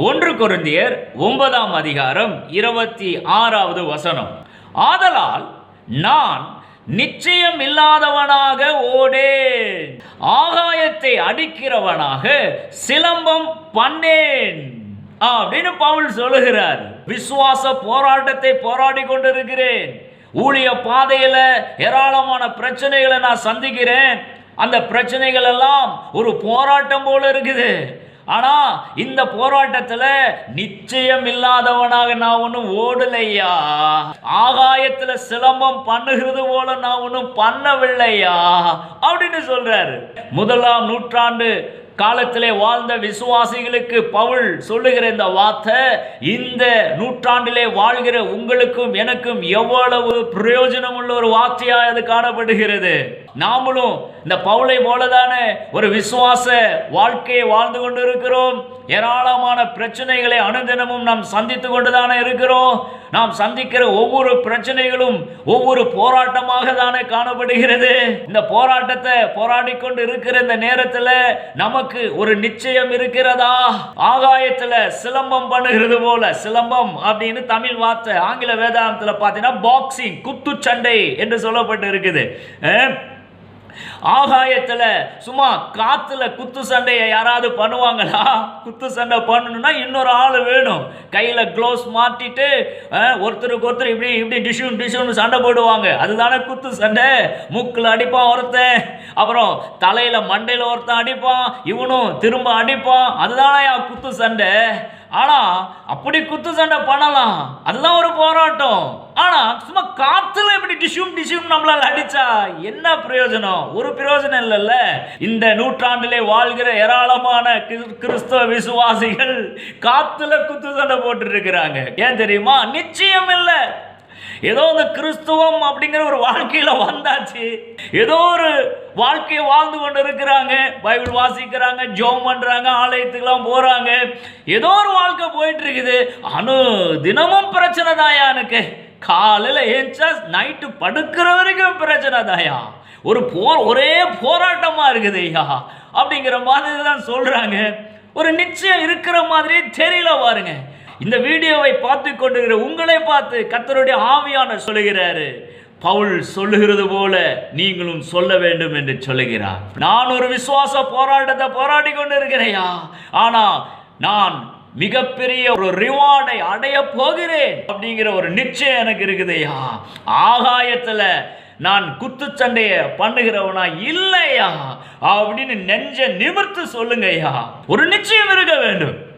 1 கொரிந்தியர் 9ஆம் அதிகாரம் 26வது வசனம். ஆதலால் நான் நிச்சயம் இல்லாதவனாக ஓடேன், ஆகாயத்தை அடிக்கிறவனாக சிலம்பம் பண்ணேன் அப்படின்னு பவுல் சொல்லுகிறார். விசுவாச போராட்டத்தை போராடி கொண்டிருக்கிறேன். ஊழிய பாதையில ஏராளமான பிரச்சனைகளை நான் சந்திக்கிறேன். அந்த பிரச்சனைகள் எல்லாம் ஒரு போராட்டம் போல இருக்குது. ஆனா இந்த போராட்டத்துல நிச்சயம் இல்லாதவனாக நான் ஒன்னும் ஓடலையா, ஆகாயத்துல சிலம்பம் பண்ணுகிறது போல நான் ஒன்னும் பண்ணவில்லையா அப்படின்னு சொல்றாரு. 1ஆம் நூற்றாண்டு காலத்திலே வாழ்ந்த விசுவாசிகளுக்கு பவுல் சொல்லுகிற இந்த வார்த்தை இந்த நூற்றாண்டிலே வாழ்கிற உங்களுக்கும் எனக்கும் எவ்வளவு பிரயோஜனம் உள்ள ஒரு வார்த்தையா அது காணப்படுகிறது. நாமளும் இந்த பவுலை போலதானே ஒரு விசுவாச வாழ்க்கையை வாழ்ந்து கொண்டு இருக்கிறோம். ஏராளமான பிரச்சனைகளை அனுதினமும் நாம் சந்தித்து கொண்டுதானே இருக்கிறோம். நாம் சந்திக்கிற ஒவ்வொரு பிரச்சனைகளும் ஒவ்வொரு போராட்டமாக தானே காணப்படுகிறது. இந்த போராட்டத்தை போராடி கொண்டு இருக்கிற இந்த நேரத்தில் நமக்கு ஒரு நிச்சயம் இருக்கிறதா? ஆகாயத்துல சிலம்பம் பண்ணுகிறது போல, சிலம்பம் அப்படின்னு தமிழ் வார்த்தை, ஆங்கில வேதாந்தத்துல பார்த்தீங்கன்னா பாக்ஸிங், குத்துச்சண்டை என்று சொல்லப்பட்டு இருக்குது. ஆகாயத்துல சும்மா காத்துல குத்து சண்டையை யாராவது பண்ணுவாங்களா? குத்து சண்டை பண்ணணும்னா இன்னொரு ஆள் வேணும். கையில க்ளோஸ் மாட்டிட்டு ஒருத்தருக்கு ஒருத்தர் இப்படி இப்படி டிஷ்யூன் சண்டை போடுவாங்க. அதுதானே குத்து சண்டை. மூக்கில் அடிப்பான் ஒருத்தன், அப்புறம் தலையில மண்டையில ஒருத்தன் அடிப்பான், இவனும் திரும்ப அடிப்பான். அதுதானே குத்து சண்டை. ஆனா அப்படி குத்து சண்டை பண்ணலாம், அதுதான் ஒரு போராட்டம். ஆனா சும்மா காத்துல இப்படி டிஷ்யூம் நம்மளால அடிச்சா என்ன பிரயோஜனம்? ஒரு பிரயோஜனம் இல்லைல்ல. இந்த நூற்றாண்டிலே வாழ்கிற ஏராளமான கிறிஸ்தவ விசுவாசிகள் காத்துல குத்து சண்டை போட்டு இருக்கிறாங்க. ஏன் தெரியுமா? நிச்சயம் இல்லை. ஏதோ இந்த கிறிஸ்துவம் அப்படிங்கிற ஒரு வாழ்க்கையில வந்தாச்சு, ஏதோ ஒரு வாழ்க்கையை வாழ்ந்து கொண்டு இருக்கிறாங்க, பைபிள் வாசிக்கிறாங்க, ஜெபம் பண்றாங்க, ஆலயத்துக்கெல்லாம் போறாங்க, ஏதோ ஒரு வாழ்க்கை போயிட்டு இருக்குது. தினமும் பிரச்சனை தாயா. எனக்கு காலையில ஏஞ்சா நைட்டு படுக்கிற வரைக்கும் பிரச்சனை தாயா. ஒரே போராட்டமா இருக்குது ஐயா அப்படிங்கிற மாதிரி தான் சொல்றாங்க. ஒரு நிச்சயம் இருக்கிற மாதிரியே தெரியல பாருங்க. இந்த வீடியோவை பார்த்து கொண்டிருக்கிற உங்களை பார்த்து கர்த்தருடைய ஆவியானவர் சொல்லுகிறாரு, பவுல் சொல்லுகிறது போல நீங்களும் சொல்ல வேண்டும் என்று சொல்லுகிறார். நான் ஒரு விசுவாச போராட்டத்தை போராடி கொண்டு இருக்கிறேயா, ஆனா நான் மிகப்பெரிய ஒரு ரிவார்டை அடைய போகிறேன் அப்படிங்கிற ஒரு நிச்சயம் எனக்கு இருக்குதையா. ஆகாயத்துல நான் குத்துச்சண்டைய பண்ணுகிறவனா இல்லையா அப்படின்னு நெஞ்ச நிமிர்த்து சொல்லுங்கய்யா. ஒரு நிச்சயம் இருக்க வேண்டும்.